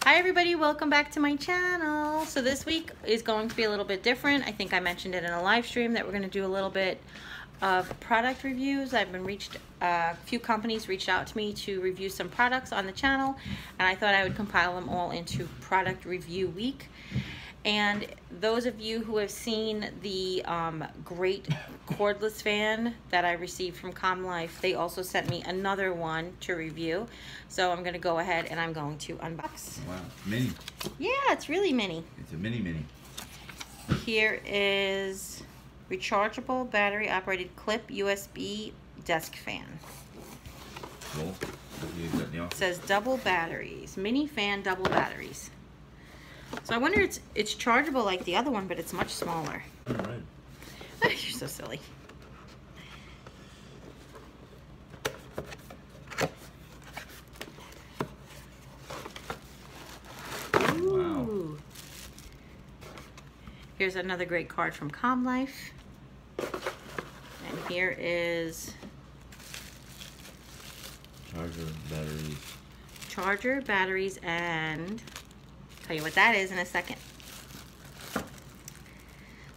Hi everybody, welcome back to my channel. So this week is going to be a little bit different. I think I mentioned it in a live stream that we're going to do a little bit of product reviews. A few companies reached out to me to review some products on the channel, and I thought I would compile them all into product review week. And those of you who have seen the great cordless fan that I received from Comlife, they also sent me another one to review. So I'm going to go ahead and I'm going to unbox. Wow, mini. Yeah, it's really mini. It's a mini. Here is rechargeable battery operated clip USB desk fan. Cool. It says double batteries, mini fan double batteries. So I wonder it's chargeable like the other one, but it's much smaller. All right. Oh, you're so silly. Ooh. Wow. Here's another great card from Comlife. And here is charger, batteries, and tell you what that is in a second.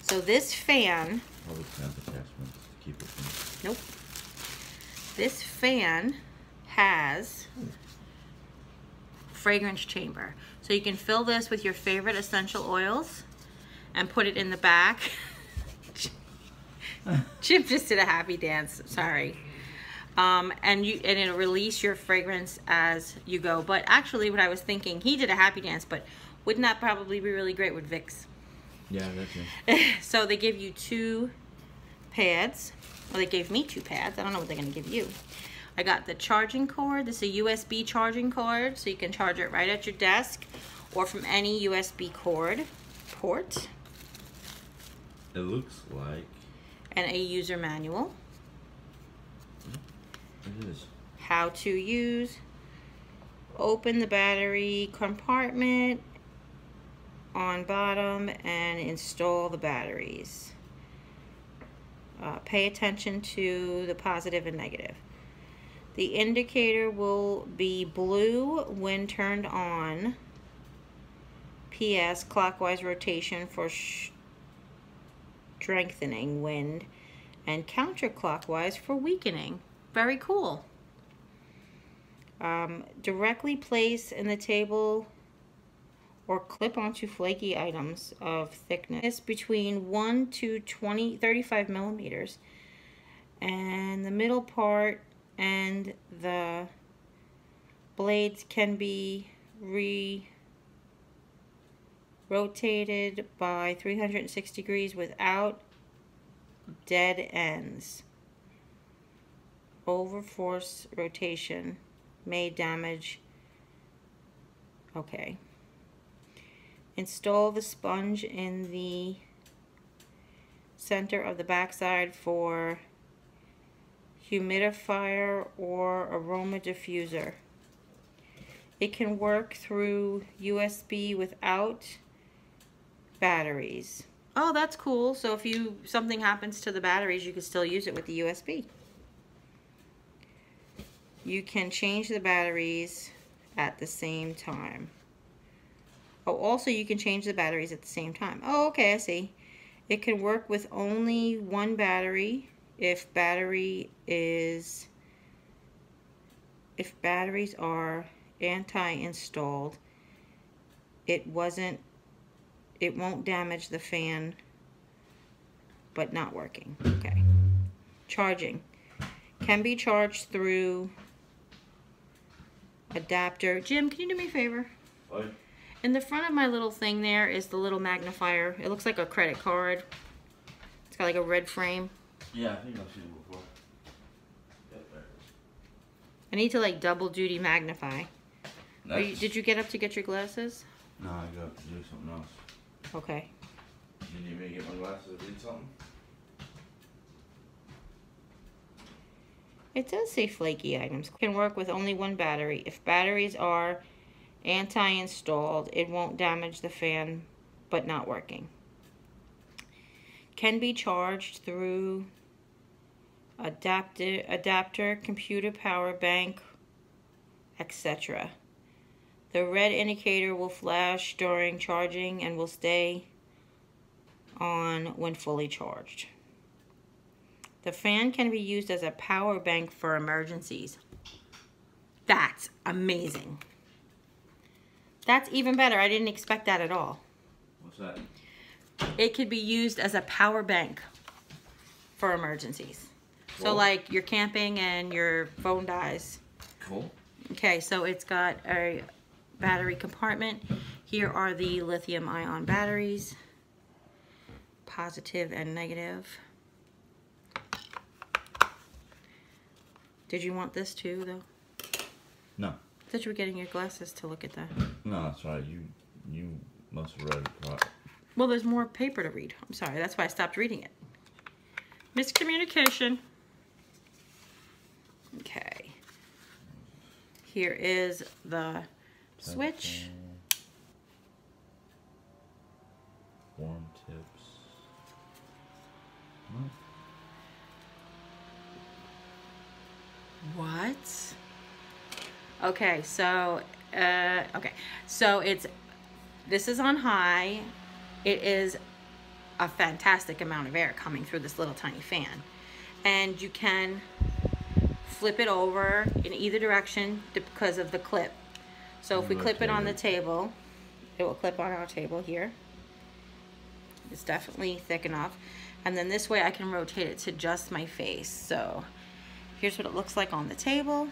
So this fan, probably snap attachments to keep it from... Nope. This fan has fragrance chamber. So you can fill this with your favorite essential oils and put it in the back. Jim just did a happy dance, sorry. And it'll release your fragrance as you go. But actually what I was thinking, he did a happy dance, but wouldn't that probably be really great with Vicks? Yeah, that's it. So they give you 2 pads. Well, they gave me 2 pads. I don't know what they're gonna give you. I got the charging cord. This is a USB charging cord, so you can charge it right at your desk or from any USB cord port. It looks like. And a user manual. It is. How to use. Open the battery compartment on bottom and install the batteries. Pay attention to the positive and negative. The indicator will be blue when turned on. PS, clockwise rotation for strengthening wind, and counterclockwise for weakening. Very cool. Directly place in the table or clip onto flaky items of thickness between 1 to 35 millimeters. And the middle part and the blades can be rotated by 360 degrees without dead ends. Overforce rotation may damage. Okay. Install the sponge in the center of the backside for humidifier or aroma diffuser. It can work through USB without batteries. Oh, that's cool. So if something happens to the batteries, you can still use it with the USB. You can change the batteries at the same time. Oh, also you can change the batteries at the same time. Oh, okay, I see. It can work with only one battery if batteries are anti-installed. It won't damage the fan, but not working. Okay. Charging. Can be charged through adapter. Jim, can you do me a favor? What? In the front of my little thing there is the little magnifier. It looks like a credit card. It's got like a red frame. Yeah, I think I've seen it before. Yep, there it is. I need to like double duty magnify. Nice. Did you get up to get your glasses? No, I got to do something else. Okay. You need me to get my glasses or read something? It does say flaky items. Can work with only one battery. If batteries are anti-installed, it won't damage the fan, but not working. Can be charged through adapter, computer power bank, etc. The red indicator will flash during charging and will stay on when fully charged. The fan can be used as a power bank for emergencies. That's amazing. That's even better. I didn't expect that at all. What's that? It could be used as a power bank for emergencies. Cool. So like you're camping and your phone dies. Cool. Okay, so it's got a battery compartment. Here are the lithium ion batteries, positive and negative. Did you want this too, though? No. I thought you were getting your glasses to look at that. No, that's right. You must have read it right. Well, there's more paper to read. I'm sorry. That's why I stopped reading it. Miscommunication. Okay. Here is the switch. Warm tips. What? Okay, so this is on high. It is a fantastic amount of air coming through this little tiny fan, and you can flip it over in either direction because of the clip. So if we clip it on the table, it will clip on our table here. It's definitely thick enough, and then this way I can rotate it to just my face. So here's what it looks like on the table,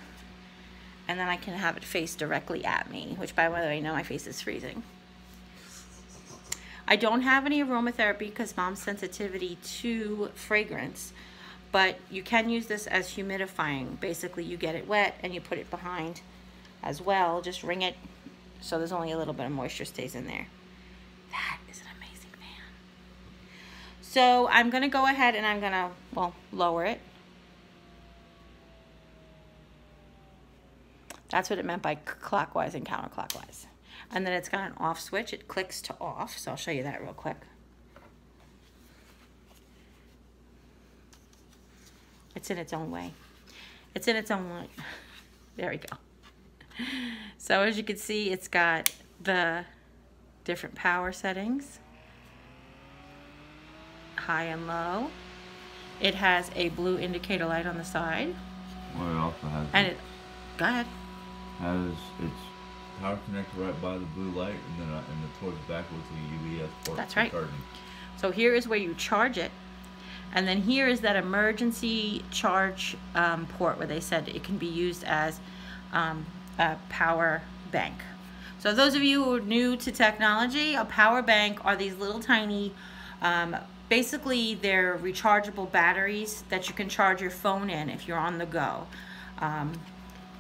and then I can have it face directly at me, which, by the way, now my face is freezing. I don't have any aromatherapy because mom's sensitivity to fragrance, but you can use this as humidifying. Basically, you get it wet and you put it behind as well. Just ring it so there's only a little bit of moisture stays in there. That is an amazing fan. So I'm gonna go ahead and I'm gonna, well, lower it. That's what it meant by clockwise and counterclockwise. And then it's got an off switch. It clicks to off. So I'll show you that real quick. It's in its own way. It's in its own light. There we go. So as you can see, it's got the different power settings. High and low. It has a blue indicator light on the side. Well, it also has... And it... Go ahead. Has its power connector right by the blue light, and then towards the back with the UVS port. That's right. Charging. So here is where you charge it, and then here is that emergency charge port where they said it can be used as a power bank. So those of you who are new to technology, a power bank are these little tiny, basically they're rechargeable batteries that you can charge your phone in if you're on the go.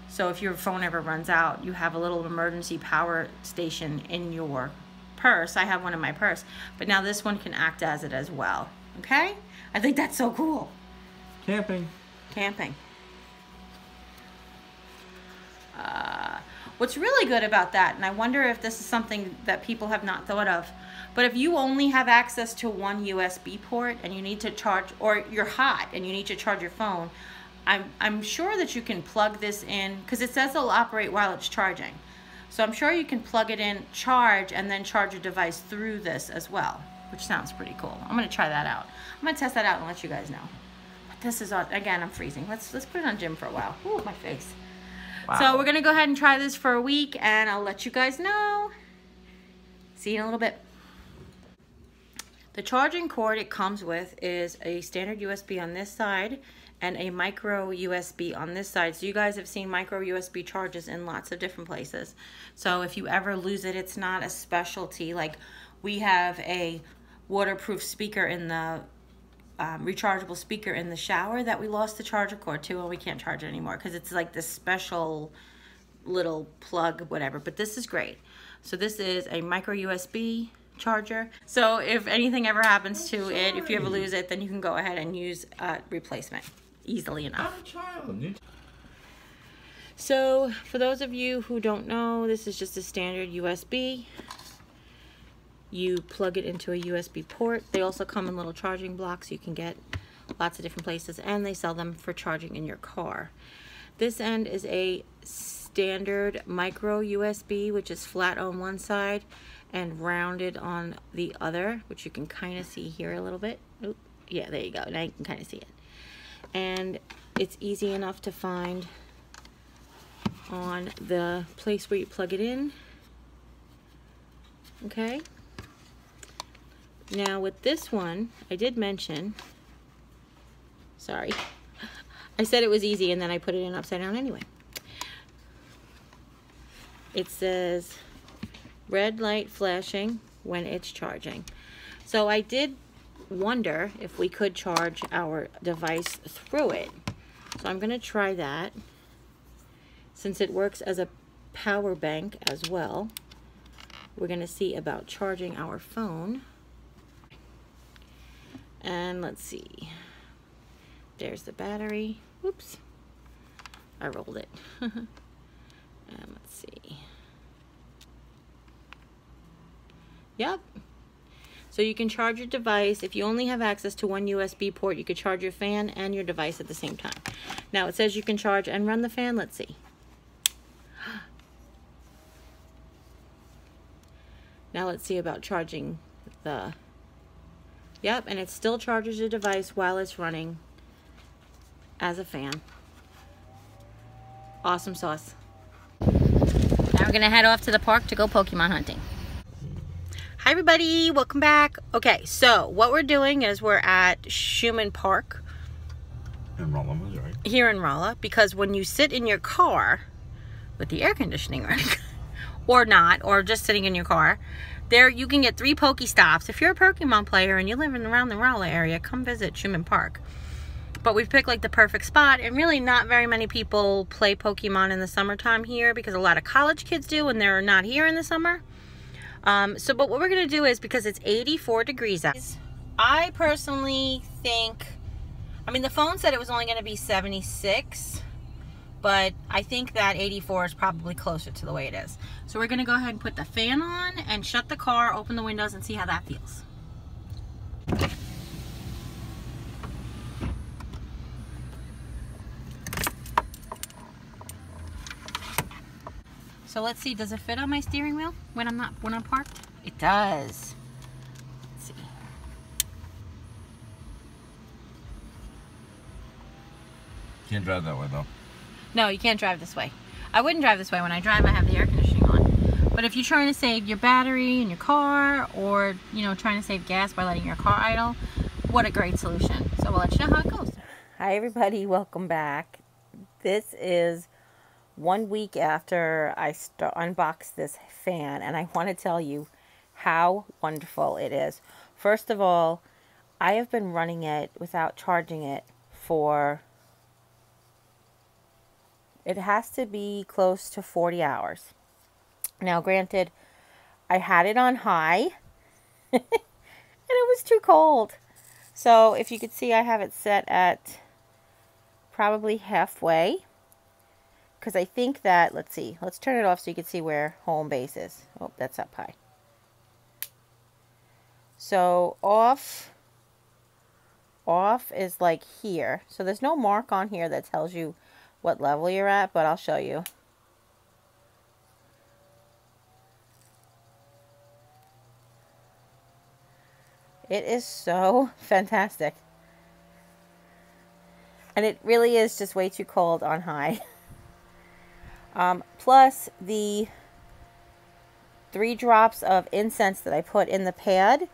So if your phone ever runs out, you have a little emergency power station in your purse. I have one in my purse, but now this one can act as it as well. Okay? I think that's so cool. Camping. Camping. What's really good about that, and I wonder if this is something that people have not thought of, but if you only have access to one USB port and you need to charge, or you're hot and you need to charge your phone, I'm sure that you can plug this in, because it says it'll operate while it's charging. So I'm sure you can plug it in, charge, and then charge your device through this as well, which sounds pretty cool. I'm going to try that out. I'm going to test that out and let you guys know. But this is, again, I'm freezing. Let's put it on Jim for a while. Ooh, my face. Wow. So we're going to go ahead and try this for a week, and I'll let you guys know. See you in a little bit. The charging cord it comes with is a standard USB on this side and a micro USB on this side. So you guys have seen micro USB chargers in lots of different places. So if you ever lose it, it's not a specialty. Like we have a waterproof speaker in the rechargeable speaker in the shower that we lost the charger cord to, and we can't charge it anymore because it's like this special little plug, whatever. But this is great. So this is a micro USB charger. So if anything ever happens to it, if you ever lose it, then you can go ahead and use a replacement easily enough. So for those of you who don't know, this is just a standard USB. You plug it into a USB port. They also come in little charging blocks you can get lots of different places, and they sell them for charging in your car. This end is a standard micro USB, which is flat on one side and rounded on the other, which you can kind of see here a little bit. Oop, yeah, there you go. Now you can kind of see it. And it's easy enough to find on the place where you plug it in. Okay. Now with this one, I did mention, sorry, I said it was easy and then I put it in upside down anyway. It says red light flashing when it's charging. So I did wonder if we could charge our device through it. So I'm going to try that. Since it works as a power bank as well, we're going to see about charging our phone. And let's see. There's the battery. Oops. I rolled it. And let's see. Yep. So you can charge your device. If you only have access to one USB port, you could charge your fan and your device at the same time. Now it says you can charge and run the fan. Let's see. Now let's see about charging the... Yep, and it still charges your device while it's running as a fan. Awesome sauce. Now we're gonna head off to the park to go Pokemon hunting. Hi everybody, welcome back. Okay, so what we're doing is we're at Schumann Park. In Rolla, Missouri. Here in Rolla, because when you sit in your car with the air conditioning running, or not, or just sitting in your car, there you can get 3 Pokestops. If you're a Pokemon player and you live around the Rolla area, come visit Schumann Park. But we've picked like the perfect spot, and really not very many people play Pokemon in the summertime here because a lot of college kids do and they're not here in the summer. But what we're gonna do is, because it's 84 degrees out, I personally think, I mean the phone said it was only gonna be 76, but I think that 84 is probably closer to the way it is. So we're gonna go ahead and put the fan on and shut the car, open the windows, and see how that feels. So let's see, does it fit on my steering wheel when I'm parked? It does. Let's see. Can't drive that way though. No, you can't drive this way. I wouldn't drive this way. When I drive, I have the air conditioning on. But if you're trying to save your battery in your car, or trying to save gas by letting your car idle, what a great solution. So we'll let you know how it goes. Hi everybody, welcome back. This is 1 week after I unboxed this fan, and I want to tell you how wonderful it is. First of all, I have been running it without charging it for, it has to be close to 40 hours. Now granted, I had it on high and it was too cold. So if you could see, I have it set at probably halfway. Because I think that, let's see, let's turn it off so you can see where home base is. Oh, that's up high. So off is like here. So there's no mark on here that tells you what level you're at, but I'll show you. It is so fantastic. And it really is just way too cold on high. Plus the 3 drops of incense that I put in the pad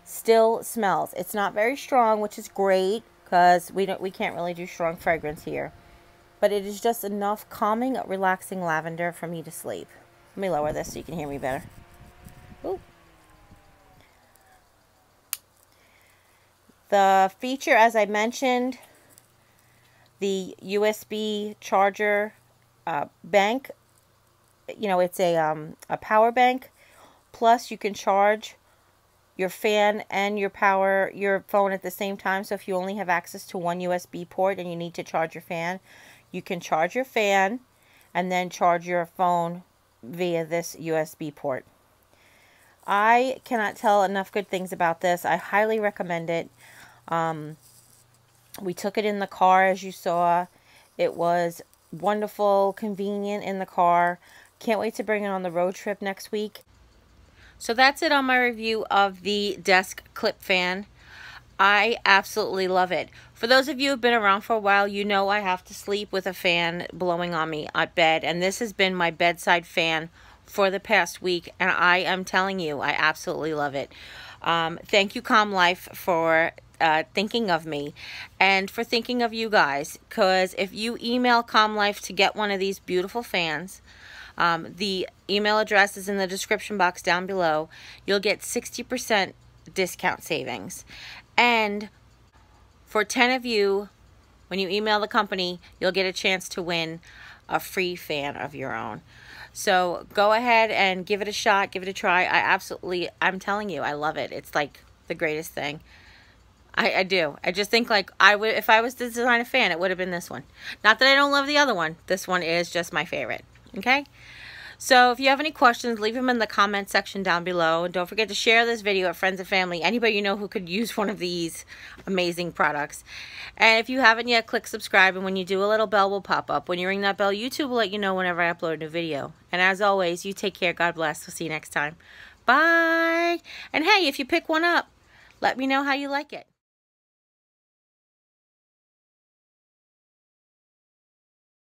still smells. It's not very strong, which is great because we can't really do strong fragrance here. But it is just enough calming, relaxing lavender for me to sleep. Let me lower this so you can hear me better. Ooh. The feature, as I mentioned, the USB charger bank, it's a power bank, plus you can charge your fan and your phone at the same time. So if you only have access to one USB port and you need to charge your fan, you can charge your fan and then charge your phone via this USB port. I cannot tell enough good things about this. I highly recommend it. We took it in the car, as you saw. It was wonderful, convenient in the car. Can't wait to bring it on the road trip next week. So that's it on my review of the desk clip fan. I absolutely love it. For those of you who've been around for a while, you know I have to sleep with a fan blowing on me at bed, and this has been my bedside fan for the past week, and I am telling you, I absolutely love it. Thank you, Comlife, for thinking of me and for thinking of you guys, because if you email Comlife to get one of these beautiful fans, the email address is in the description box down below. You'll get 60% discount savings. And for 10 of you, when you email the company, you'll get a chance to win a free fan of your own. So go ahead and give it a shot, give it a try. I'm telling you, I love it. It's like the greatest thing. I do. I just think like if I was to design a fan, it would have been this one. Not that I don't love the other one. This one is just my favorite. Okay? So if you have any questions, leave them in the comment section down below. And don't forget to share this video with friends and family. Anybody you know who could use one of these amazing products. And if you haven't yet, click subscribe. And when you do, a little bell will pop up. When you ring that bell, YouTube will let you know whenever I upload a new video. And as always, you take care. God bless. We'll see you next time. Bye. And hey, if you pick one up, let me know how you like it.